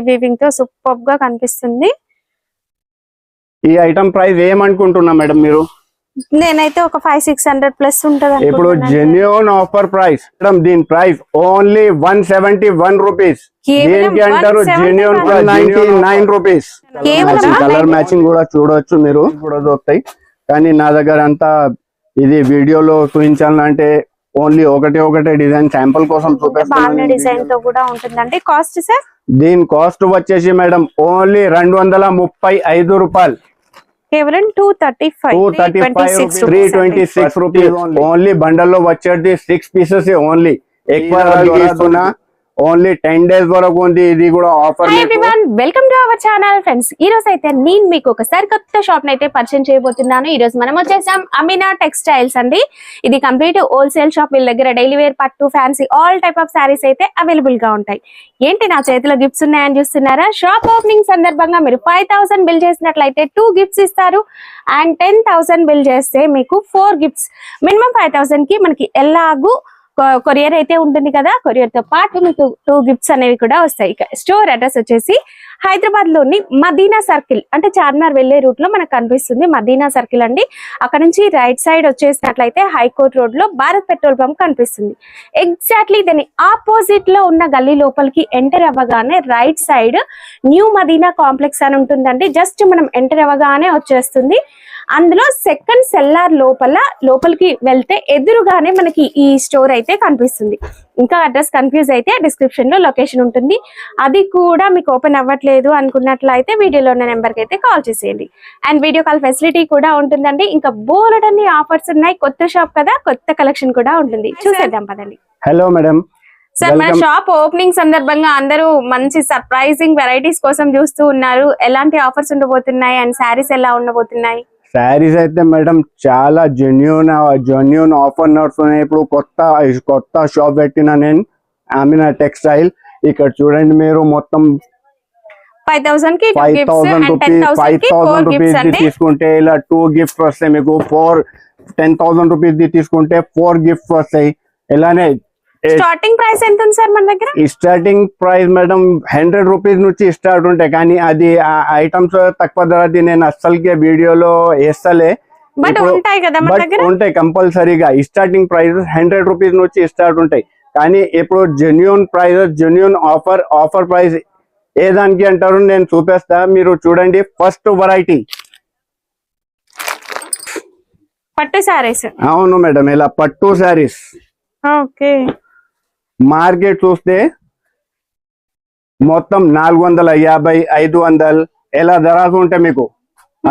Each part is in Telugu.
వీవింగ్ తో సూపర్ గా కనిపిస్తుంది. ఈ ఐటమ్ ప్రైస్ ఏమనుకుంటున్నా మేడం మీరు? నేనైతే ఒక 500-600 ప్లస్ ఉంటది. ఇప్పుడు జెన్యూన్ ఆఫర్ ప్రైస్ మేడం, దీని ప్రైస్ ఓన్లీ 171 రూపీస్. దేనికి అంటారు జెన్యూన్? 199 రూపీస్. కలర్ మ్యాచింగ్ కూడా చూడొచ్చు మీరు, కూడా దొరుకుతాయి. కానీ నా దగ్గర అంతా ఇది వీడియోలో చూపించాలంటే ఓన్లీ ఒకటే డిజైన్ శాంపుల్ కోసం చూపిస్తాను. డిజైన్ తో కూడా ఉంటుందండి. Cost sir? దీని కాస్ట్ వచ్చేసి మేడం ఓన్లీ 235 రూపాయలు. కేవలం 326 రూపీస్. ఓన్లీ బండల్లో వచ్చేది 6 పీసెస్ ఓన్లీ. ఎక్కువ ఓన్లీ 10 days వరకు ఉంది. ఇది కూడా offer. Welcome to our channel friends. ఈ రోజు అయితే నేను మీకు ఒకసారి కొత్త షాప్ అయితే పరిచయం చేయబోతున్నాను. ఈ రోజు మనం వచ్చేసాం అమీనా టెక్స్టైల్స్ అండి. ఇది కంప్లీట్ హోల్సేల్ షాప్. వీళ్ళ దగ్గర డైలీ వేర్, పట్టు, fancy all type of saris అయితే అవైలబుల్ గా ఉంటాయి. ఏంటి నా చేతిలో గిఫ్ట్స్ ఉన్నాయని చూస్తున్నారా? షాప్ ఓపెనింగ్ సందర్భంగా మీరు 5000 బిల్ చేసినట్లయితే 2 గిఫ్ట్స్ ఇస్తారు. అండ్ 10,000 బిల్ చేస్తే మీకు 4 గిఫ్ట్స్. మినిమం 5000 కి మనకి ఎలాగూ కొరియర్ అయితే ఉంటుంది కదా. కొరియర్ తో పాటు మీకు 2 గిఫ్ట్స్ అనేవి కూడా వస్తాయి. స్టోర్ అడ్రస్ వచ్చేసి హైదరాబాద్ లోని మదీనా సర్కిల్, అంటే చార్మినార్ వెళ్లే రూట్ లో మనకు కనిపిస్తుంది మదీనా సర్కిల్ అండి. అక్కడ నుంచి రైట్ సైడ్ వచ్చేసినట్లయితే హైకోర్ట్ రోడ్ లో భారత్ పెట్రోల్ పంప్ కనిపిస్తుంది. ఎగ్జాక్ట్లీ దాని ఆపోజిట్ లో ఉన్న గల్లీ లోపలికి ఎంటర్ అవ్వగానే right side new Madina complex అని ఉంటుందండి. జస్ట్ మనం ఎంటర్ అవ్వగానే వచ్చేస్తుంది. అందులో సెకండ్ సెల్లార్ లోపలికి వెళ్తే ఎదురుగానే మనకి ఈ స్టోర్ అయితే కనిపిస్తుంది. ఇంకా అడ్రస్ కన్ఫ్యూజ్ అయితే డిస్క్రిప్షన్ లో లొకేషన్ ఉంటుంది. అది కూడా మీకు ఓపెన్ అవ్వట్లేదు అనుకున్నట్లయితే వీడియోలో ఉన్న నెంబర్ కి అయితే కాల్ చేసేయండి. అండ్ వీడియో కాల్ ఫెసిలిటీ కూడా ఉంటుందండి. ఇంకా బోలెడన్ని ఆఫర్స్ ఉన్నాయి. కొత్త షాప్ కదా, కొత్త కలెక్షన్ కూడా ఉంటుంది. చూసేద్దాం పదండి. Hello madam. సార్, మన షాప్ ఓపెనింగ్ సందర్భంగా అందరూ మంచి సర్ప్రైజింగ్ వెరైటీస్ కోసం చూస్తూ ఉన్నారు. ఎలాంటి ఆఫర్స్ ఉండబోతున్నాయి అండ్ శారీస్ ఎలా ఉండబోతున్నాయి? శారీస్ అయితే మేడం చాలా జెన్యూన్ ఆఫర్ నడుస్తున్నాయి. ఇప్పుడు కొత్త షాప్ పెట్టిన నేను అమీనా టెక్స్టైల్. ఇక్కడ చూడండి మీరు, మొత్తం 5,000 రూపీస్ తీసుకుంటే ఇలా 2 గిఫ్ట్స్ వస్తాయి మీకు. 10,000 రూపీస్ తీసుకుంటే 4 గిఫ్ట్స్ వస్తాయి. ఇలానే స్టార్టింగ్ ప్రైస్ ఎంత ఉంది సార్ మన దగ్గర? స్టార్టింగ్ ప్రైస్ మేడం 100 రూపీస్ నుంచి స్టార్ట్ ఉంటాయి. కానీ అది ఐటమ్స్ తక్కువ ధరది నేను అస్సలకే వీడియోలో వేస్తలే. బట్ ఉంటాయి కంపల్సరీగా. స్టార్టింగ్ ప్రైస్ 100 రూపీస్ నుంచి స్టార్ట్ ఉంటాయి. కానీ ఇప్పుడు genuine price, genuine offer price ఏ దానికి అంటారు నేను చూపిస్తా. మీరు చూడండి. ఫస్ట్ వెరైటీ పట్టు శారీస్. అవును మేడం, ఇలా పట్టు శారీస్. ఓకే. మార్కెట్ చూస్తే మొత్తం 450, 500 ఎలా ధరలు ఉంటాయి మీకు.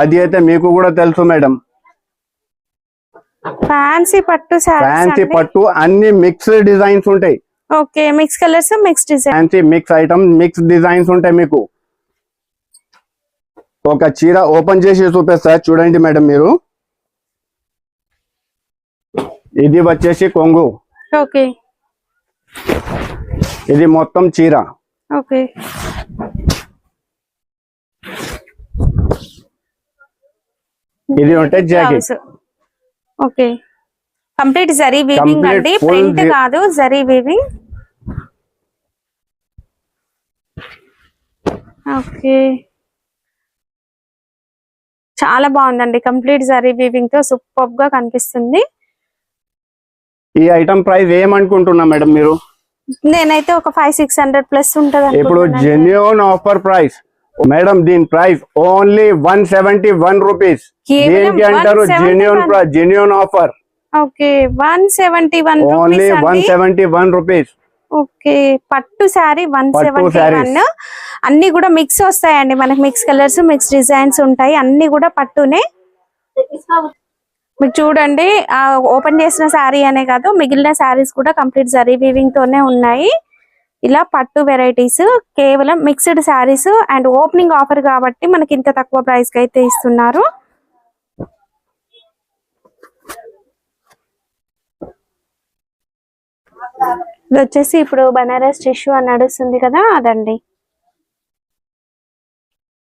అది అయితే మీకు కూడా తెలుసు మేడం. ఫ్యాన్సీ పట్టు అన్ని మిక్స్డ్ డిజైన్స్ ఉంటాయి. Okay. Mix colours, mix design, fancy mix item, mix designs ఉంటాయి మీకు. ఒక చీర ఓపెన్ చేసి చూపిస్తా. చూడండి మేడం మీరు, ఇది వచ్చేసి కొంగు. ఓకే. ఇది మొత్తం చీర. ఓకే. ఇది ఉంటే jacket. Okay. Complete zari weaving అండి, ప్రింట్ కాదు, జరీ వీవింగ్. ఓకే. చాలా బాగుందండి. కంప్లీట్ జరీ వీవింగ్ తో సూపర్ గా కనిపిస్తుంది. ఈ ఐటమ్ ప్రైస్ ఏమనుకుంటున్నా మేడం మీరు? నేనైతే ఒక 500-600 ప్లస్ ఉంటది. ఇప్పుడు జెన్యూన్ ఆఫర్ ప్రైస్ మేడం, దీని ప్రైస్ ఓన్లీ 171 రూపీస్. దేనికి అంటారు genuine offer. Okay. 171 only 171 rupees. Okay. పట్టు శారీ 171. అన్ని కూడా మిక్స్ వస్తాయండి మనకి. మిక్స్ కలర్స్, మిక్స్ డిజైన్స్ ఉంటాయి. అన్ని కూడా పట్టునే. మీరు చూడండి, ఓపెన్ చేసిన శారీ అనే కాదు, మిగిలిన శారీస్ కూడా కంప్లీట్ జరీ వీవింగ్ తోనే ఉన్నాయి. ఇలా పట్టు వెరైటీస్, కేవలం mixed saris. And opening offer కాబట్టి మనకి ఇంత తక్కువ ప్రైస్ కి అయితే ఇస్తున్నారు. ఇది వచ్చేసి ఇప్పుడు బనారస్ టిష్యూ అని నడుస్తుంది కదా, అదండి.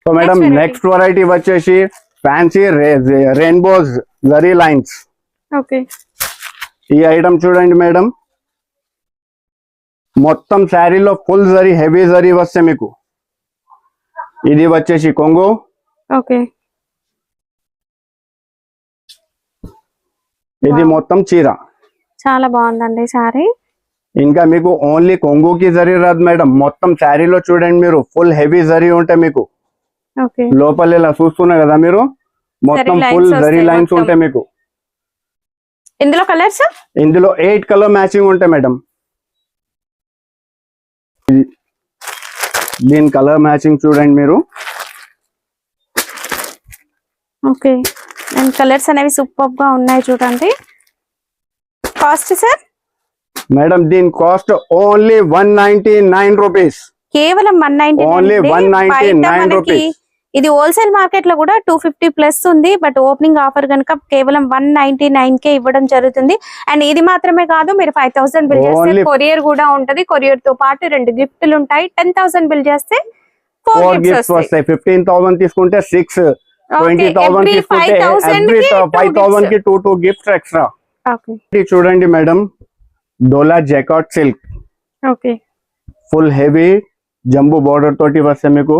సో మేడం, నెక్స్ట్ వెరైటీ వచ్చేసి fancy rainbows zari lines. Okay. ఈ ఐటమ్ చూడండి మేడం, మొత్తం శారీలో ఫుల్ జరీ, హెవీ జరీ వస్తే మీకు. ఇది వచ్చేసి కొంగు, ఓకే ఇది మొత్తం చీర. చాలా బాగుందండి సారీ. ఇంకా మీకు ఓన్లీ కొంగుకి జరీ రాదు మేడం, మొత్తం శారీలో చూడండి మీరు ఫుల్ హెవీ జరీ ఉంటాయి మీకు. ఓకే లోపల ఇలా చూస్తున్నారు కదా మీరు, మొత్తం Zari ఫుల్ lines జరీ వస్తాయి లైన్స్ మొత్తం. ఉంటాయి మీకు. ఇందులో కలర్స్ ఇందులో 8 కలర్ మ్యాచింగ్ ఉంటాయి మేడం. దీని కలర్ మ్యాచింగ్ చూడండి మీరు. ఓకే అండ్ కలర్స్ అనేవి సూపర్ గా ఉన్నాయి చూడండి. Cost sir? మేడం దీని కాస్ట్ ఓన్లీ 199 రూపీస్. కేవలం 199. Only 199 rupees. ఇది హోల్సేల్ మార్కెట్ లో కూడా 250 ప్లస్ ఉంది, బట్ ఓపెనింగ్ ఆఫర్ కనుక కేవలం 199 కే ఇవ్వడం జరుగుతుంది. అండ్ ఇది మాత్రమే కాదు, మీరు 5000 బిల్ చేస్తే Only- కొరియర్ కూడా ఉంటది. కొరియర్ తో పాటు 2 గిఫ్ట్లు ఉంటాయి. 10,000 బిల్ చేస్తే 4 4 గిఫ్ట్స్ గిఫ్ట్స్ వస్తాయి. వస్తాయి. 15,000 తీసుకుంటే 6, Okay, 20,000 every తీసుకుంటే 5,000 every కి 5,000 కి 2 గిఫ్ట్స్ ఎక్స్ట్రా. ఓకే ఇది చూడండి madam, Dola jacquard silk okay full heavy jumbo border తోటి వస్తే మీకు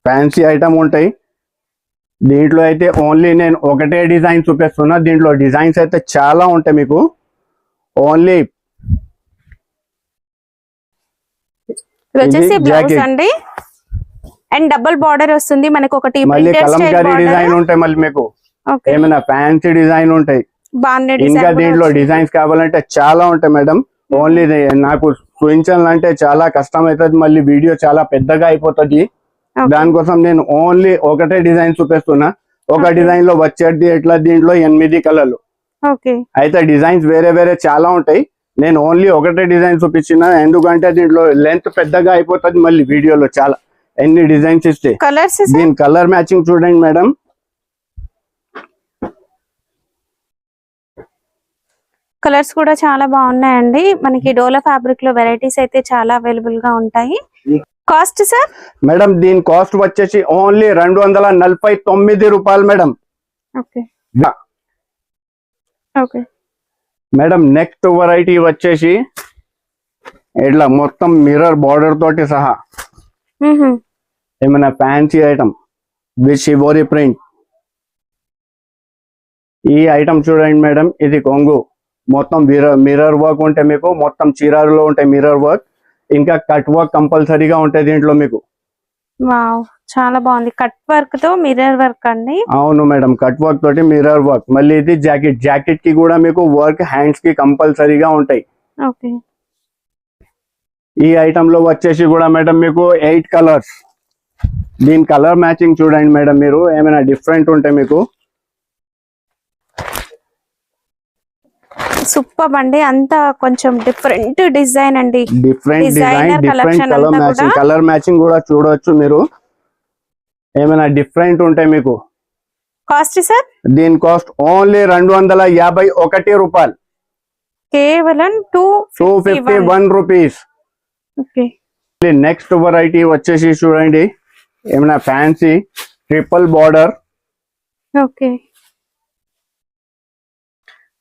ఫ్యాన్సీ ఐటమ్ ఉంటాయి. దీంట్లో అయితే ఓన్లీ నేను ఒకటే డిజైన్ చూపిస్తున్నా, దీంట్లో డిజైన్స్ అయితే చాలా ఉంటాయి మీకు. ఓన్లీ ఇది వచ్చేసి ఇది బ్లౌజ్ jacket. అండి, అండ్ డబుల్ బార్డర్ వస్తుంది మనకి. ఒకటి మళ్ళీ printed style Kalamkari border. Design ఉంటాయి, మళ్ళీ మీకు ఓకే ఏమైనా ఫ్యాన్సీ డిజైన్ ఉంటాయి. బాగుంది ఇంకా డిజైన్ దీంట్లో డిజైన్స్ కావాలంటే చాలా ఉంటాయి మేడం. ఓన్లీ నాకు చూపించాలంటే చాలా కష్టం అవుతుంది, మళ్ళీ వీడియో చాలా పెద్దగా అయిపోతుంది. దానికోసం నేను ఓన్లీ ఒకటే డిజైన్ చూపిస్తున్నా. ఒక Okay. డిజైన్ లో వచ్చేది ఎట్లా, దీంట్లో 8 కలర్లు ఓకే అయితే డిజైన్స్ వేరే వేరే చాలా ఉంటాయి. నేను ఓన్లీ ఒకటే డిజైన్ చూపించిన, ఎందుకంటే దీంట్లో లెంత్ పెద్దగా అయిపోతుంది మళ్ళీ వీడియోలో చాలా ఎన్ని డిజైన్స్ ఇస్తే. కలర్స్ దీని కలర్ మ్యాచింగ్ చూడండి మేడం. కలర్స్ కూడా చాలా బాగున్నాయండి. మనకి డోలా ఫ్యాబ్రిక్ లో వెరైటీస్ అయితే చాలా అవైలబుల్ గా ఉంటాయి. Cost sir? మేడం దీని కాస్ట్ వచ్చేసి ఓన్లీ 249 రూపాయలు madam. Okay okay madam next variety వచ్చేసి ఇట్లా మొత్తం మిర్రర్ బార్డర్ తోటి సహా ఏమైనా fancy item with shibori print. ఈ ఐటమ్ చూడండి మేడం, ఇది కొంగు మొత్తం మిర్రర్ వర్క్ ఉంటే మీకు మొత్తం చీరాలో ఉంటాయి మిర్రర్ వర్క్. ఇంకా కట్ వర్క్ కంపల్సరీగా ఉంటాయి దీంట్లో మీకు. వావ్ చాలా బాగుంది. కట్ వర్క్ తో మిర్రర్ వర్క్ అండి. అవును మేడం, కట్ వర్క్ తోటి మిర్రర్ వర్క్. మళ్ళీ ఇది జాకెట్ కి కూడా మీకు వర్క్ హ్యాండ్స్ కి కంపల్సరీగా ఉంటాయి. ఓకే ఈ ఐటమ్ లో వచ్చేసి కూడా మేడం మీకు 8 కలర్స్. దీని కలర్ మ్యాచింగ్ చూడండి మేడం మీరు, ఏమైనా డిఫరెంట్ ఉంటాయి మీకు. సూపర్ అండి, అంతా కొంచెం డిఫరెంట్ డిజైన్ అండి. Different design, Designer different collection colour అంతా మ్యాచింగ్. కూడా. కలర్ మ్యాచింగ్ కూడా చూడవచ్చు మీరు, ఏమైనా డిఫరెంట్ ఉంటాయి మీకు. Cost sir? దీని కాస్ట్ ఓన్లీ 251 రూపాయలు. కేవలం 251 రూపీస్. ఓకే నెక్స్ట్ వెరైటీ వచ్చేసి చూడండి, ఏమైనా ఫ్యాన్సీ ట్రిపుల్ బార్డర్. ఓకే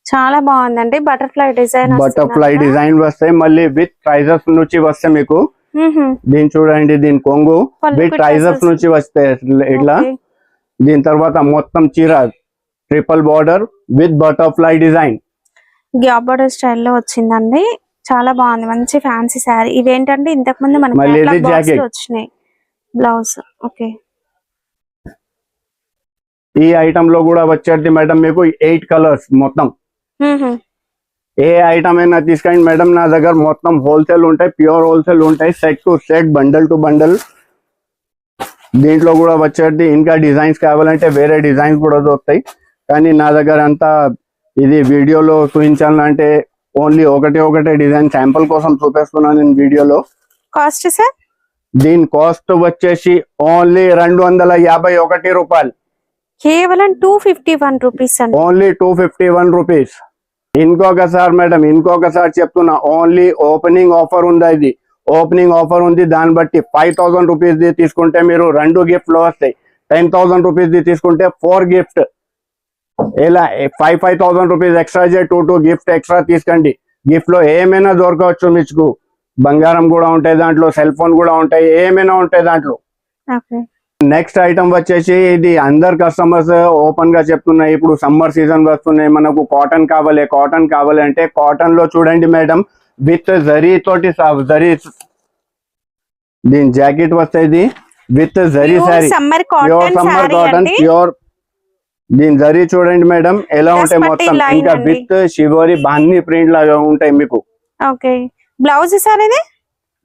చాలా బాగుందండి. బటర్ఫ్లై డిజైన్ బటర్ఫ్లై డిజైన్ వస్తాయి, మళ్ళీ విత్ ట్రైజర్స్ నుంచి వస్తాయి మీకు. దీని చూడండి, దీని కొంగు పళ్ళు విత్ కూడా ట్రైజర్స్ tassels. నుంచి వస్తాయి ఇట్లా. దీని తర్వాత మొత్తం చీర triple border with butterfly design. Gap border స్టైల్లో వచ్చిందండి. చాలా బాగుంది, మంచి ఫ్యాన్సీ శారీ. ఇవేంటంటే ఇంతకు ముందు మనకి మళ్ళీ ఇది catalog box jacket. లో వచ్చినాయి. బ్లౌజ్ ఓకే ఈ ఐటమ్ లో కూడా వచ్చేది మేడం మీకు 8 కలర్స్ మొత్తం. ఏ ఐటమ్ అయినా తీసుకోండి మేడం, నా దగ్గర మొత్తం హోల్సేల్ ఉంటాయి, ప్యూర్ హోల్సేల్ ఉంటాయి, set to set, bundle to bundle. దీంట్లో కూడా వచ్చేది ఇంకా డిజైన్స్ కావాలంటే వేరే డిజైన్స్ కూడా దొరుకుతాయి, కానీ నా దగ్గర అంతా ఇది వీడియోలో చూపించాలంటే ఓన్లీ ఒకటే డిజైన్ శాంపుల్ కోసం చూపిస్తున్నాను నేను వీడియోలో. Cost sir? దీని కాస్ట్ వచ్చేసి ఓన్లీ 251 రూపాయలు. కేవలం 251 రూపీస్ అండి. Only 251 rupees. ఇంకొకసారి మేడం, ఇంకొకసారి చెప్తున్నా, ఓన్లీ ఓపెనింగ్ ఆఫర్ ఉంది. ఇది ఓపెనింగ్ ఆఫర్ ఉంది, దాన్ని బట్టి 5000 రూపీస్ తీసుకుంటే మీరు 2 గిఫ్ట్లు వస్తాయి. 10,000 రూపీస్ తీసుకుంటే 4 గిఫ్ట్. ఇలా 5,000 రూపీస్ ఎక్స్ట్రా చే 2 గిఫ్ట్ ఎక్స్ట్రా తీసుకోండి. గిఫ్ట్ లో ఏమైనా దొరకవచ్చు మీకు. బంగారం కూడా ఉంటాయి దాంట్లో, సెల్ ఫోన్ కూడా ఉంటాయి, ఏమైనా ఉంటాయి దాంట్లో. ఓకే. నెక్స్ట్ ఐటమ్ వచ్చేసి ఇది అందరు కస్టమర్స్ ఓపెన్ గా చెప్తున్నాయి, ఇప్పుడు సమ్మర్ సీజన్ వస్తున్నాయి, మనకు కాటన్ కావాలి అంటే కాటన్ లో చూడండి మేడం, విత్ జరీ తోటి జరీ, దీని జాకెట్ వస్తాయి with zari sorry, summer pure summer cotton pure. దీని జరీ చూడండి మేడం ఎలా ఉంటాయి మొత్తం, ఇంకా విత్ షివోరి బాంధీ ప్రింట్ లాగా ఉంటాయి మీకు. ఓకే. బ్లౌజ్ సార్ ఇది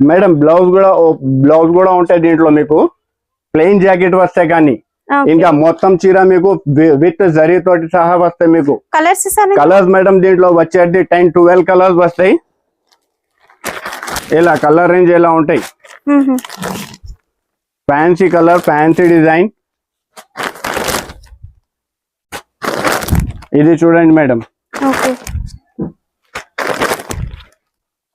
మేడం బ్లౌజ్ కూడా ఉంటాయి దీంట్లో మీకు, ప్లెయిన్ జాకెట్ వస్తాయి కానీ ఇంకా మొత్తం చీర మీకు విత్ జరీ తోటి సహా వస్తాయి మీకు. కలర్స్ మేడం దీంట్లో వచ్చేది 10-12 కలర్స్ వస్తాయి, ఇలా కలర్ రేంజ్ ఎలా ఉంటాయి. Fancy colour, fancy design. ఇది చూడండి మేడం,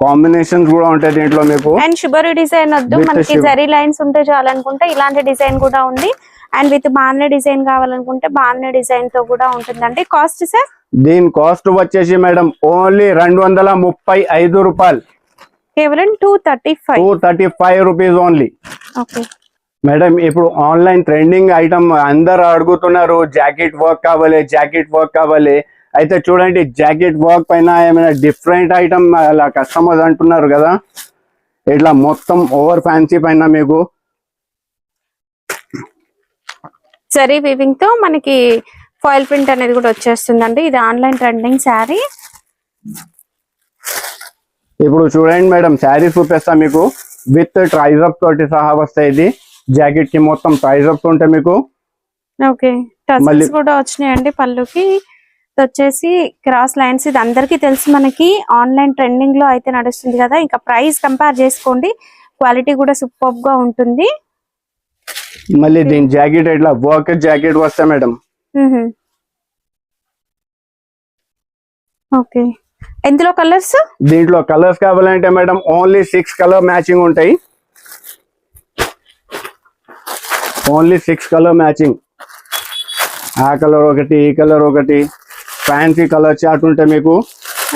కాంబినేషన్స్ కూడా ఉంటాయి దీంట్లో మీకు. అండ్ షుగర్ డిజైన్ వద్దు, మనకి జరీ లైన్స్ ఉంటే చాలనుకుంటే ఇలాంటి డిజైన్ కూడా ఉంది. అండ్ విత్ బాంధనీ డిజైన్ కావాలనుకుంటే బాంధనీ డిజైన్ తో కూడా ఉంటుందండి. కాస్ట్ సార్ దీని కాస్ట్ వచ్చేసి మేడం ఓన్లీ 235 రూపాయలు, కేవలం 235 రూపీస్ ఓన్లీ. ఓకే మేడం, ఇప్పుడు ఆన్లైన్ ట్రెండింగ్ ఐటమ్ అందరు అడుగుతున్నారు, జాకెట్ వర్క్ కావాలి. అయితే చూడండి, జాకెట్ వర్క్ పైన ఏమైనా డిఫరెంట్ ఐటమ్ అలా కస్టమర్స్ అంటున్నారు కదా, ఇట్లా మొత్తం ఓవర్ ఫ్యాన్సీ పైన మీకు జరీ వీవింగ్ తో మనకి ఫాయిల్ ప్రింట్ అనేది కూడా వచ్చేస్తుందండి. ఇది ఆన్లైన్ ట్రెండింగ్ శారీ. ఇప్పుడు చూడండి మేడం, శారీ చూపిస్తా మీకు, విత్ ట్రైజప్ తోటి సహా వస్తాయి. ఇది జాకెట్ కి మొత్తం ట్రైజప్ ఉంటాయి మీకు. ఓకే, టసల్స్ కూడా వచ్చినాయండి పళ్ళుకి. వచ్చేసి క్రాస్ లైన్స్, ఇది అందరికీ తెలుసు, మనకి ఆన్లైన్ ట్రెండింగ్ లో అయితే నడుస్తుంది కదా. ఇంకా ప్రైస్ కంపేర్ చేసుకోండి, క్వాలిటీ కూడా సూపర్ గా ఉంటుంది. మళ్ళీ దీని జాకెట్ ఇట్లా వర్క్ జాకెట్ వస్తాయి మేడం. ఓకే, ఎందులో కలర్స్? దీంట్లో కలర్స్ కావాలంటే మేడం ఓన్లీ 6 కలర్ మ్యాచింగ్ ఉంటాయి, ఓన్లీ 6 కలర్ మ్యాచింగ్. ఆ కలర్ ఒకటి, ఈ కలర్ ఒకటి. ఫ్యాన్సీ కలర్ చార్ట్ ఉంటాయి మీకు.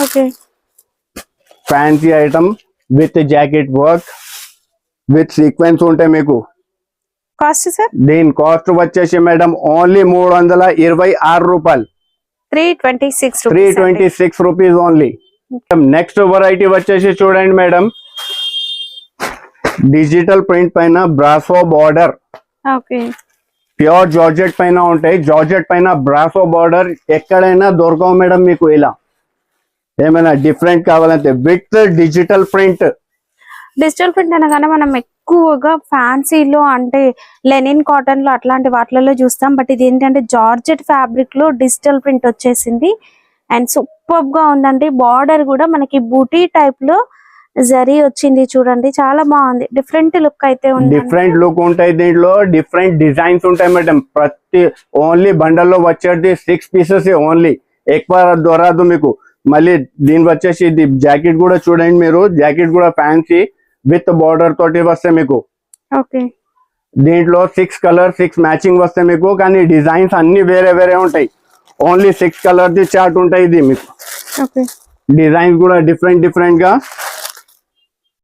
Okay, fancy item with jacket work with sequence ఉంటాయి మీకు. Cost sir? దీని కాస్ట్ వచ్చేసి మేడం ఓన్లీ 326 రూపాయలు, 326 రూపీస్ ఓన్లీ. నెక్స్ట్ వెరైటీ వచ్చేసి చూడండి మేడం, డిజిటల్ ప్రింట్ పైన brasso border. Okay, pure georgette పైన ఉంటాయి, జార్జెట్ పైన బ్రాసో బార్డర్ ఎక్కడైనా దొరకవు మేడం మీకు. ఇలా ఏమైనా డిఫరెంట్ కావాలంటే with digital print. Digital print అనగానే మనం ఎక్కువగా ఫ్యాన్సీలో అంటే లెనిన్ కాటన్ లో అట్లాంటి వాటిలలో చూస్తాం. బట్ ఇది ఏంటంటే జార్జెట్ ఫ్యాబ్రిక్ లో డిజిటల్ ప్రింట్ వచ్చేసింది అండ్ సూపర్ గా ఉందండి. బార్డర్ కూడా మనకి బూటీ టైప్ లో జరీ వచ్చింది చూడండి, చాలా బాగుంది. డిఫరెంట్ లుక్ అయితే ఉంది, డిఫరెంట్ లుక్ ఉంటాయి దీంట్లో, డిఫరెంట్ డిజైన్స్ ఉంటాయి మేడం. ప్రతి ఓన్లీ బండల్లో వచ్చేది 6 పీసెస్ ఓన్లీ, ఎక్కువ దొరకదు మీకు. మళ్ళీ దీని వచ్చేసి ఇది జాకెట్ కూడా చూడండి మీరు, జాకెట్ కూడా ఫ్యాన్సీ విత్ బార్డర్ తోటి వస్తాయి మీకు. ఓకే, దీంట్లో 6 కలర్ 6 మ్యాచింగ్ వస్తాయి మీకు, కానీ డిజైన్స్ అన్ని వేరే వేరే ఉంటాయి. ఓన్లీ 6 కలర్ ది చార్ట్ ఉంటాయి ఇది మీకు. ఓకే, డిజైన్స్ కూడా డిఫరెంట్ డిఫరెంట్ గా.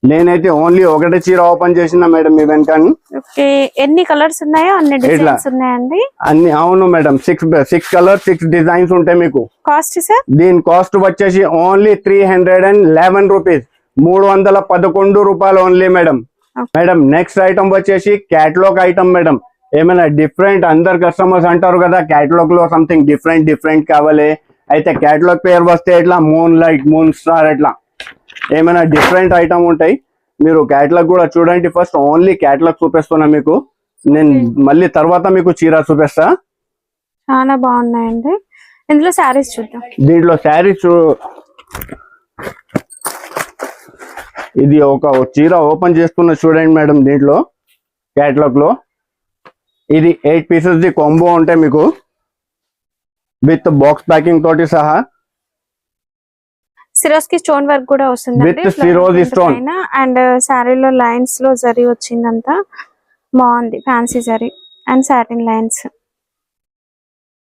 నేనైతే ఓన్లీ ఒకటే చీర ఓపెన్ చేసిన మేడం ఈ వెనక. ఓకే, ఎన్ని కలర్స్ ఉన్నాయో అన్ని డిజైన్స్ ఉన్నాయండి. అన్ని అవును మేడం, 6 కలర్ 6 డిజైన్స్ ఉంటాయి మీకు. Cost sir? దీని కాస్ట్ వచ్చేసి ఓన్లీ 311 రూపీస్, 311 రూపాయలు only madam. Madam next item వచ్చేసి క్యాటలాగ్ ఐటమ్ మేడం. ఏమైనా డిఫరెంట్, అందరు కస్టమర్స్ అంటారు కదా క్యాటలాగ్ లో సంథింగ్ డిఫరెంట్ కావాలి. అయితే క్యాటలాగ్ పేరు వస్తే ఇట్లా మూన్ లైట్, మూన్ స్టార్, ఇట్లా ఏమైనా డిఫరెంట్ ఐటమ్ ఉంటాయి. మీరు క్యాటలాగ్ కూడా చూడండి. ఫస్ట్ ఓన్లీ క్యాటలాగ్ చూపిస్తున్నా మీకు, నేను మళ్ళీ తర్వాత మీకు చీర చూపిస్తా. చాలా బాగున్నాయండి. ఇందులో శారీస్ చూద్దాం. దీంట్లో శారీస్, ఇది ఒక చీర ఓపెన్ చేస్తున్నా చూడండి మేడం. దీంట్లో క్యాటలాగ్ లో ఇది 8 పీసెస్ ది కాంబో ఉంటాయి మీకు, విత్ బాక్స్ ప్యాకింగ్ తోటి సహా. సిరోస్ కి స్టోన్ వర్క్ కూడా వస్తుంది విత్ సిరోజ్ స్టోన్ అండ్ శారీలో లైన్స్ లో జరీ వచ్చిందంతా బాగుంది, fancy zari and satin lines.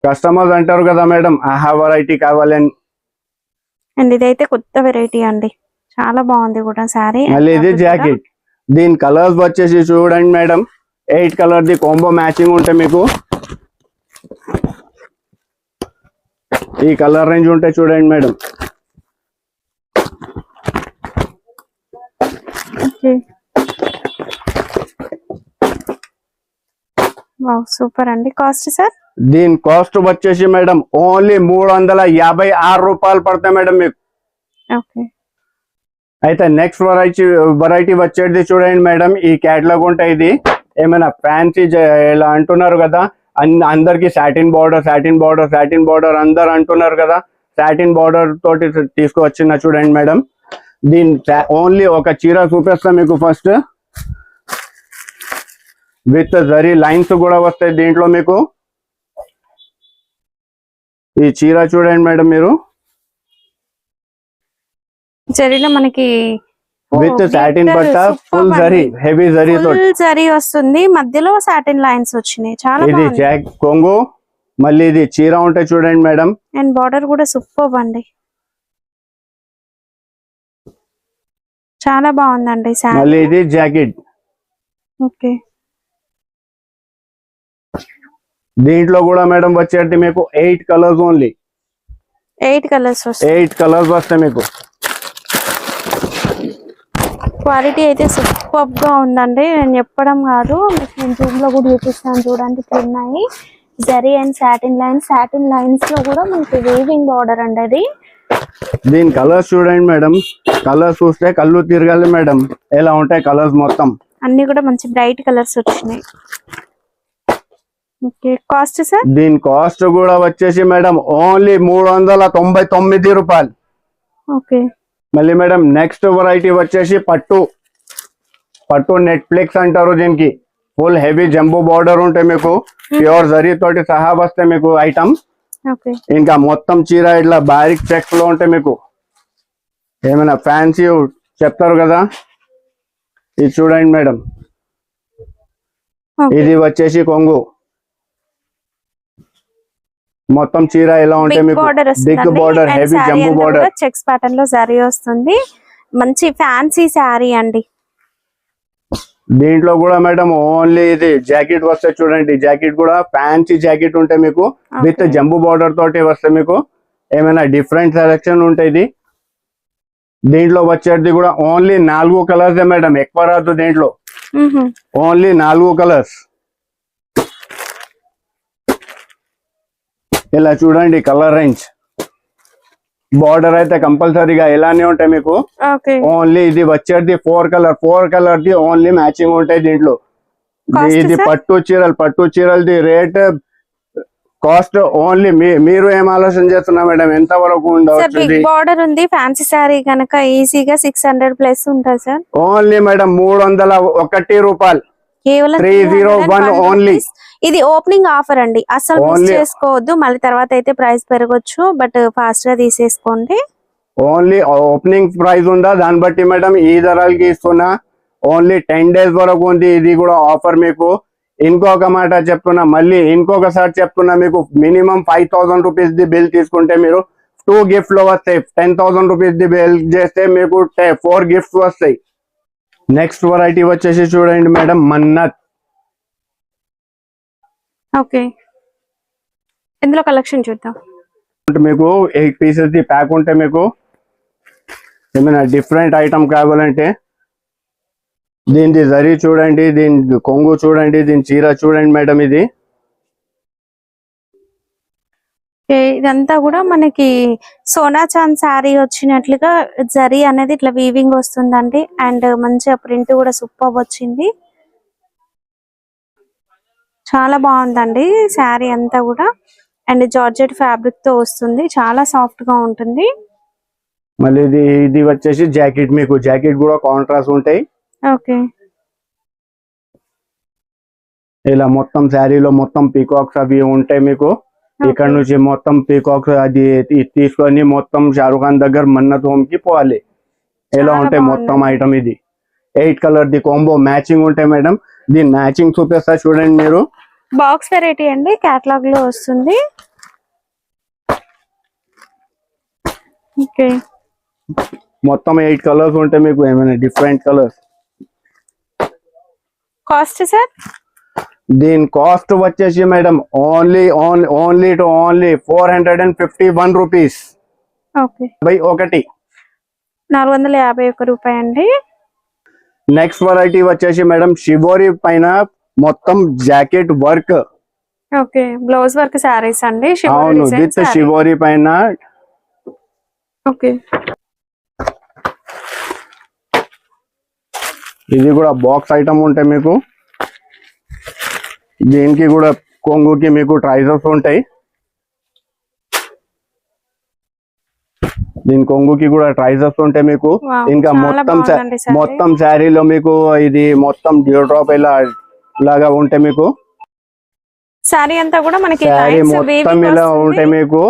Customers అంటారు కదా మేడం ఆహా వెరైటీ కావాలని. అండ్ ఇదైతే కొత్త వెరైటీ అండి, చాలా బాగుంది కూడా శారీ. మళ్ళీ ఇది జాకెట్. దీని కలర్స్ వచ్చేసి చూడండి madam, 8 colour the combo matching ఉంటే మీకు ఈ కలర్ రేంజ్ ఉంటే చూడండి మేడం. సూపర్ అండి. Cost sir? దీని కాస్ట్ వచ్చేసి మేడం ఓన్లీ 356 రూపాయలు పడతాయి మేడం మీకు. ఓకే. అయితే నెక్స్ట్ వెరైటీ వచ్చేది చూడండి మేడం. ఈ క్యాటలాగ్ ఉంటాయి. ఇది ఏమైనా ఫ్యాన్సీ ఇలా అంటున్నారు కదా, అందరికి సాటిన్ బార్డర్ అందరు అంటున్నారు కదా, సాటిన్ బార్డర్ తోటి తీసుకువచ్చిన చూడండి మేడం. దీని ఓన్లీ ఒక చీర చూపిస్తా మీకు. ఫస్ట్ విత్ జరీ లైన్స్ కూడా వస్తాయి దీంట్లో మీకు. ఈ చీర చూడండి మేడం మీరు, జరీలో మనకి విత్ సాటిన్ బట్ట, ఫుల్ జరీ, హెవీ జరీ తోటి జరీ వస్తుంది, మధ్యలో సాటిన్ లైన్స్ వచ్చినాయి. చాలా ఇది జాక్ కొంగు, మళ్ళీ ఇది చీర ఉంటే చూడండి మేడం. అండ్ బార్డర్ కూడా సూపర్ అండి, చాలా బాగుందండి. మళ్ళీ ఇది జాకెట్. ఓకే. దీంట్లో కూడా మేడం వచ్చేది మీకు 8 కలర్స్ ఓన్లీ. 8 కలర్స్ వస్తాయి. 8 కలర్స్ వస్తాయి మీకు. క్వాలిటీ అయితే సూపర్ గా ఉందండి, నేను చెప్పడం కాదు, నేను జూమ్ లో కూడా చూపిస్తాను చూడండి. ఇట్లా ఉన్నాయి జరీ అండ్ సాటిన్ లైన్స్ లో కూడా మనకి వీవింగ్ బార్డర్ అండి. అది దీని కలర్స్ చూడండి మేడం, కలర్స్ చూస్తే కళ్ళు తిరగాలి మేడం, ఎలా ఉంటాయి కలర్స్ మొత్తం. అన్ని కూడా మంచి బ్రైట్ కలర్స్ వచ్చినాయి. ఓకే. Cost sir? దీని కాస్ట్ కూడా వచ్చేసి మేడం ఓన్లీ 399 రూపాయలు. ఓకే. మళ్ళీ మేడం నెక్స్ట్ వెరైటీ వచ్చేసి పట్టు నెట్ఫ్లిక్స్ అంటారు దీనికి. ఫుల్ హెవీ జంబో బార్డర్ ఉంటాయి మీకు, ప్యూర్ జరీ తోటి సహా వస్తాయి మీకు ఐటమ్. ఇంకా మొత్తం చీర ఇట్లా బారిక్ చెక్స్ లో ఉంటాయి మీకు. ఏమైనా ఫ్యాన్సీ చెప్తారు కదా, ఇది చూడండి మేడం. ఇది వచ్చేసి కొంగు, మొత్తం చీర ఎలా ఉంటే మీకు big border, heavy jumbo border, checks pattern లో సారీ వస్తుంది. మంచి ఫ్యాన్సీ సారీ అండి. దీంట్లో కూడా మేడం ఓన్లీ ఇది జాకెట్ వస్తే చూడండి, జాకెట్ కూడా ఫ్యాన్సీ జాకెట్ ఉంటే మీకు విత్ జంబో బార్డర్ తోటి వస్తే మీకు ఏమైనా డిఫరెంట్ సెలెక్షన్ ఉంటుంది. దీంట్లో వచ్చేది కూడా ఓన్లీ 4 కలర్స్ మేడం, ఎక్కువ రాదు దీంట్లో. Only 4 colours. ఇలా చూడండి కలర్ రేంజ్. బార్డర్ అయితే కంపల్సరీగా ఇలానే ఉంటాయి మీకు. ఓన్లీ ఇది వచ్చేది 4 కలర్ ది ఓన్లీ మ్యాచింగ్ ఉంటాయి దీంట్లో. ఇది పట్టు చీరలది రేట్ కాస్ట్ ఓన్లీ మీరు ఏం ఆలోచన చేస్తున్నా మేడం, ఎంత వరకు ఉండవచ్చు? బార్డర్ ఉంది, ఫ్యాన్సీ సారీ కనుక ఈజీగా 600 ప్లస్ ఉంటుంది సార్. ఓన్లీ మేడం 301 రూపాయలు, 301 ఓన్లీ. ఇది ఓపెనింగ్ ఆఫర్ అండి, అసలు మిస్ చేసుకోవద్దు. మళ్ళీ తర్వాత అయితే ప్రైస్ పెరగొచ్చు, బట్ ఫాస్ట్ గా తీసేసుకోండి. ఓన్లీ ఓపెనింగ్ ప్రైస్ ఉందా, దాన్ని బట్టి మేడం ఈ ధరలకి ఇస్తున్నా. ఓన్లీ 10 days వరకు ఉంది ఇది కూడా ఆఫర్ మీకు. ఇంకొక మాట చెప్తున్నా, మళ్ళీ ఇంకొకసారి చెప్తున్నా, మీకు మినిమం 5000 రూపీస్ ది బిల్ తీసుకుంటే మీరు 2 గిఫ్ట్ లో వస్తాయి. 10,000 రూపీస్ ది బిల్ చేస్తే మీకు 4 గిఫ్ట్స్ వస్తాయి. నెక్స్ట్ వెరైటీ వచ్చేసి చూడండి మేడం, మన్నత్. ఓకే. ఇందులో కలెక్షన్ చూద్దాం. మీకు 8 పీసెస్ ది ప్యాక్ ఉంటే మీకు ఏమైనా డిఫరెంట్ ఐటమ్ కావాలంటే దీని జరీ చూడండి, దీని కొంగు చూడండి, దీని చీర చూడండి మేడం. ఇది ఇదంతా కూడా మనకి సోనా చాంద్ శారీ వచ్చినట్లుగా జరీ అనేది ఇట్లా వీవింగ్ వస్తుందండి. అండ్ మంచిగా ప్రింట్ కూడా సూపర్ వచ్చింది, చాలా బాగుందండి శారీ అంతా కూడా. అండ్ జార్జెట్ ఫ్యాబ్రిక్ తో వస్తుంది, చాలా సాఫ్ట్ గా ఉంటుంది. మళ్ళీ ఇది వచ్చేసి జాకెట్, మీకు జాకెట్ కూడా కాంట్రాస్ట్ ఉంటాయి. ఓకే. ఇలా మొత్తం శారీలో మొత్తం పీకాక్స్ అవి ఉంటాయి మీకు. ఇక్కడ నుంచి మొత్తం పీకాక్స్ అది తీసుకొని మొత్తం షారుఖ్ ఖాన్ దగ్గర మన్నత్ హోమ్ కి పోవాలి. ఎలా ఉంటాయి మొత్తం ఐటమ్. ఇది 8 కలర్ ది కాంబో మ్యాచింగ్ ఉంటాయి మేడం. దీని మ్యాచింగ్ చూపిస్తా చూడండి మీరు. బాక్స్ వెరైటీ అండి, కేటలాగ్ లో వస్తుంది. ఓకే. మొత్తం 8 కలర్స్ ఉంటాయి మీకు, ఏమైనా డిఫరెంట్ కలర్స్. Cost sir? దీని కాస్ట్ వచ్చేసి madam only 451 rupees okay. By ఒకటి. 451 రూపాయి అండి. నెక్స్ట్ వెరైటీ వచ్చేసి మేడం షిబోరి పైన మొత్తం jacket work. Okay, blouse work saris అండి. అవును, విత్ షిబోరి పైన. ఓకే, ఇది కూడా బాక్స్ ఐటమ్ ఉంటాయి మీకు. దీనికి కూడా కొంగుకి మీకు ట్రైజర్స్ ఉంటాయి. దీని కొంగుకి కూడా ట్రైజర్స్ ఉంటాయి మీకు. Wow, ఇంకా చాలా మొత్తం బాగుందండి saree. మొత్తం శారీలో మీకు ఇది మొత్తం డ్యూ డ్రాప్ ఇలా లాగా ఉంటాయి మీకు. సారీ అంతా కూడా మనకి శారీ lines మొత్తం weaving ఇలా వస్తుంది. ఉంటాయి మీకు.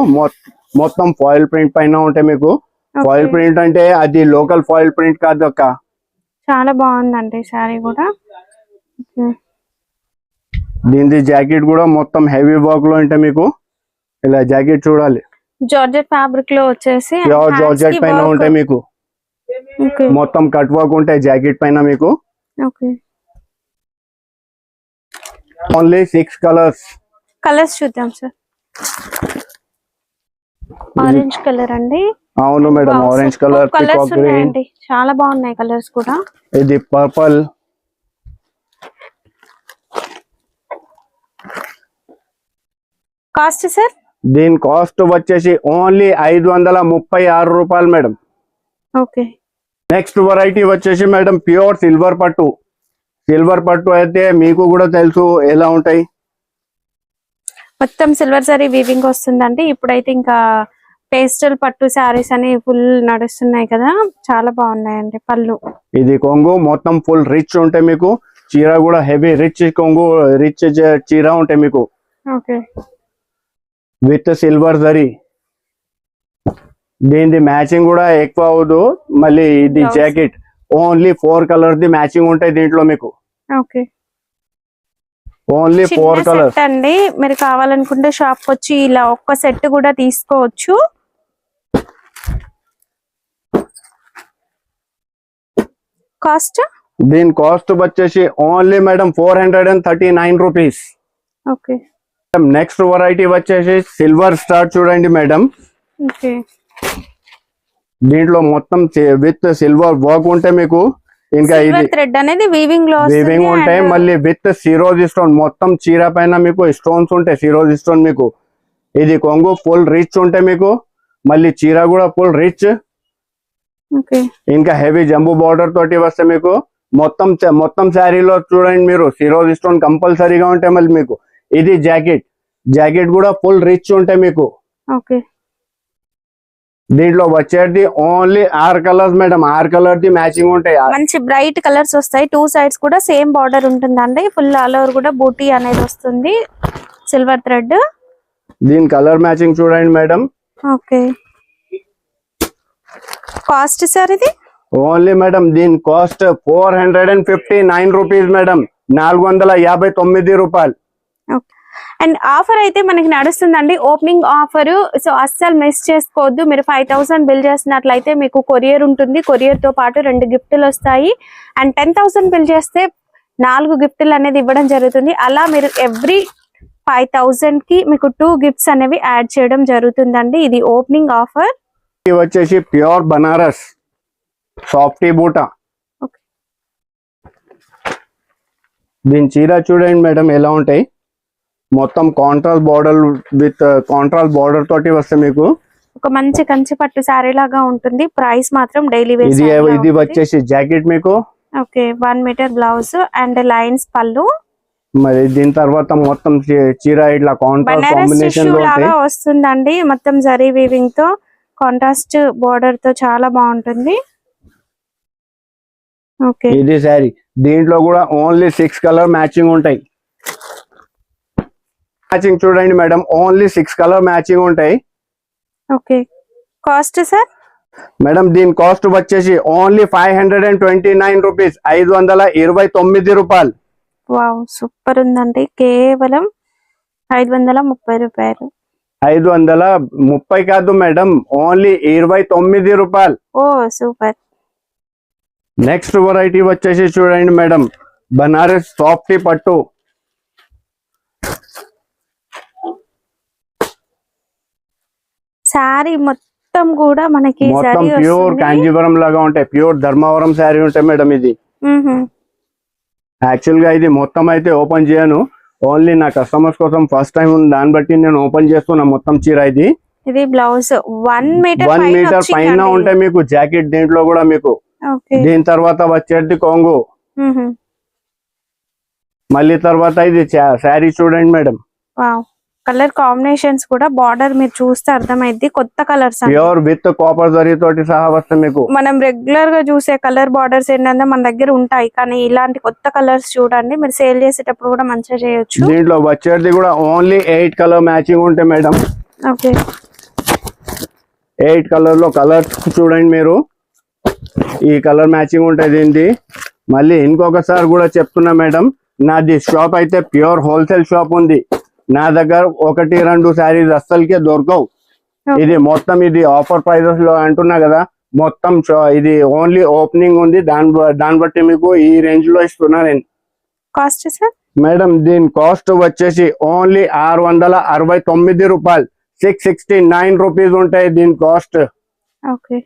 మొత్తం ఫాయిల్ ప్రింట్ పైన ఉంటాయి మీకు. Okay. ఫాయిల్ ప్రింట్ అంటే అది లోకల్ ఫాయిల్ ప్రింట్ కాదు అక్క. చాలా బాగుందండి సారీ కూడా. Okay. దీని జాకెట్ కూడా మొత్తం హెవీ వర్క్ లో ఉంటాయి మీకు. ఇలా జాకెట్ చూడాలి, జార్జెట్ ఫ్యాబ్రిక్ లో వచ్చేసి ప్యూర్ జార్జెట్ పైన ఉంటాయి మీకు. ఓకే. మొత్తం కట్ వర్క్ ఉంటాయి జాకెట్ పైన మీకు. Okay, only 6 colours. కలర్స్ చూద్దాం సార్. ఆరెంజ్ కలర్ అండి. అవును madam, orange colour, colours peacock green, ఉన్నాయండి, చాలా బాగున్నాయి కలర్స్ కూడా. ఇది పర్పుల్. Cost sir? దీని కాస్ట్ వచ్చేసి ఓన్లీ 536 రూపాయలు మేడం. ఓకే. నెక్స్ట్ వెరైటీ వచ్చేసి మేడం ప్యూర్ సిల్వర్ పట్టు. సిల్వర్ పట్టు అయితే మీకు కూడా తెలుసు ఎలా ఉంటాయి. మొత్తం సిల్వర్ సారీ వీవింగ్ వస్తుందండి. ఇప్పుడైతే ఇంకా పేస్టల్ పట్టు సారీస్ అని ఫుల్ నడుస్తున్నాయి కదా, చాలా బాగున్నాయండి. పళ్ళు, ఇది కొంగు మొత్తం ఫుల్ రిచ్ ఉంటాయి మీకు. చీర కూడా హెవీ రిచ్ కొంగు, రిచ్ చీర ఉంటాయి మీకు. ఓకే. With silver zari. దీని మ్యాచింగ్ కూడా ఎక్కువ అవదు. మళ్ళీ ఇది Blouse. Jacket only 4 colour the matching ఉంటాయి దీంట్లో మీకు. ఓకే. ఓన్లీ 4 చిన్న కలర్స్. సెట్ అండి, మీరు కావాలనుకుంటే షాప్ వచ్చి ఇలా ఒక్క సెట్ కూడా తీసుకోవచ్చు. కాస్ట్? దీని కాస్ట్ వచ్చేసి only madam 439 rupees. Okay. Next variety వచ్చేసి సిల్వర్ స్టార్ చూడండి మేడం. ఓకే. దీంట్లో మొత్తం విత్ సిల్వర్ వర్క్ ఉంటాయి మీకు. ఇంకా ఇది థ్రెడ్ అనేది వీవింగ్ లో వీవింగ్ ఉంటాయి. మళ్ళీ విత్ సిరోజ్ స్టోన్ మొత్తం చీర పైన మీకు స్టోన్స్ ఉంటాయి, సిరోజ్ స్టోన్ మీకు. ఇది కొంగు ఫుల్ రిచ్ ఉంటాయి మీకు. మళ్ళీ చీర కూడా ఫుల్ రిచ్. ఓకే. ఇంకా హెవీ జంబూ బార్డర్ తోటి వస్తే మీకు మొత్తం శారీలో చూడండి మీరు సిరోజ్ స్టోన్ కంపల్సరీగా ఉంటాయి. మళ్ళీ మీకు ఇది జాకెట్ కూడా ఫుల్ రిచ్ ఉంటాయి మీకు. ఓకే. దీంట్లో వచ్చేది only 6 colours madam. 6 colour the matching ఉంటాయి. మంచి బ్రైట్ కలర్స్ వస్తాయి. 2 సైడ్స్ కూడా సేమ్ బార్డర్ ఉంటుందండి. ఫుల్ ఆల్ ఓవర్ కూడా బూటీ అనేది వస్తుంది, సిల్వర్ థ్రెడ్. దీని కలర్ మ్యాచింగ్ చూడండి మేడం. ఓకే. కాస్ట్ సార్ ఇది? ఓన్లీ మేడం దీని కాస్ట్ 459 రూపీస్ మేడం. 459 రూపాయలు. అండ్ ఆఫర్ అయితే మనకి నడుస్తుందండి, ఓపెనింగ్ ఆఫర్. సో అస్సలు మిస్ చేసుకోవద్దు. మీరు 5000 బిల్ చేసినట్లయితే మీకు కొరియర్ ఉంటుంది. కొరియర్ తో పాటు 2 గిఫ్ట్లు వస్తాయి. అండ్ 10,000 బిల్ చేస్తే 4 గిఫ్ట్లు అనేది ఇవ్వడం జరుగుతుంది. అలా మీరు ఎవ్రీ 5000 కి మీకు 2 గిఫ్ట్స్ అనేవి యాడ్ చేయడం జరుగుతుందండి. ఇది ఓపెనింగ్ ఆఫర్. ఇది వచ్చేసి ప్యూర్ బనారస్ సాఫ్టీ బూటా. దీని చీర చూడండి మేడం ఎలా ఉంటాయి. మొత్తం contrast border with contrast border తోటి వస్తే మీకు ఒక మంచి కంచి పట్టు సారీ లాగా ఉంటుంది. ప్రైస్ మాత్రం డైలీ వేర్. ఇది వచ్చేసి జాకెట్ మీకు. Okay. 1 metre blouse and lines పళ్ళు. మరి దీని తర్వాత మొత్తం చీర ఇట్లా కాంట్రాస్ట్ కాంబినేషన్ లో లాగా వస్తుందండి. మొత్తం జరీ వీవింగ్ తో కాంట్రాస్ట్ బార్డర్ తో చాలా బాగుంటుంది. ఓకే. ఇది సారీ. దీంట్లో కూడా ఓన్లీ 6 కలర్ మ్యాచింగ్ ఉంటాయి. మ్యాచింగ్ చూడండి మేడం, ఓన్లీ 6 కలర్ మ్యాచింగ్ ఉంటాయి. ఓకే. Cost sir? మేడం దీని కాస్ట్ వచ్చేసి ఓన్లీ 529 రూపీస్. 529 రూపాయలు. వావ్, సూపర్ ఉందండి. కేవలం 530 రూపాయలు. 530 కాదు మేడం, ఓన్లీ 29 రూపాయలు. ఓ సూపర్. నెక్స్ట్ వెరైటీ వచ్చేసి చూడండి మేడం, బనారస్ సాఫ్టీ పట్టు. శారీ మొత్తం కూడా మనకి మొత్తం జరీ ప్యూర్ వస్తుంది. కాంజీవరం లాగా ఉంటాయి, ప్యూర్ ధర్మవరం శారీ ఉంటాయి మేడం. ఇది మ్హూ. యాక్చువల్ గా ఇది మొత్తం అయితే ఓపెన్ చేయను, ఓన్లీ నా కస్టమర్స్ కోసం ఫస్ట్ టైం ఉంది, దాన్ని బట్టి నేను ఓపెన్ చేస్తున్నా మొత్తం చీర. ఇది బ్లౌజ్ 1 మీటర్ 1 మీటర్ పైన ఉంటే మీకు జాకెట్, దీంట్లో కూడా మీకు. దీని తర్వాత వచ్చేది కొంగు, మళ్ళీ తర్వాత ఇది శారీ చూడండి మేడం. కలర్ కాంబినేషన్స్ కూడా బార్డర్ మీరు చూస్తే అర్థమైంది, కొత్త colours pure with copper zari తోటి సహా వస్తే మీకు. మనం రెగ్యులర్ గా చూసే కలర్ బార్డర్స్ ఏంటంటే మన దగ్గర ఉంటాయి, కానీ ఇలాంటి కొత్త కలర్స్ చూడండి, మీరు సేల్ చేసేటప్పుడు కూడా మంచిగా చేయొచ్చు. దీంట్లో వచ్చేది కూడా ఓన్లీ 8 కలర్ మ్యాచింగ్ ఉంటాయి మేడం. ఓకే, 8 కలర్ లో కలర్స్ చూడండి మీరు, ఈ కలర్ మ్యాచింగ్ ఉంటుంది ఏంటి. మళ్ళీ ఇంకొకసారి కూడా చెప్తున్నా మేడం, నాది షాప్ అయితే ప్యూర్ హోల్సేల్ షాప్ ఉంది, నా దగ్గర 1-2 శారీస్ అస్సలకే దొరకవు. ఇది మొత్తం ఇది ఆఫర్ ప్రైజెస్ లో అంటున్నా కదా, మొత్తం ఇది ఓన్లీ ఓపెనింగ్ ఉంది, దాన్ని బట్టి మీకు ఈ రేంజ్ లో ఇస్తున్నా నేను. కాస్ట్ సార్ మేడం దీని కాస్ట్ వచ్చేసి ఓన్లీ 669 రూపాయలు, 669 రూపీస్ ఉంటాయి దీని కాస్ట్. ఓకే,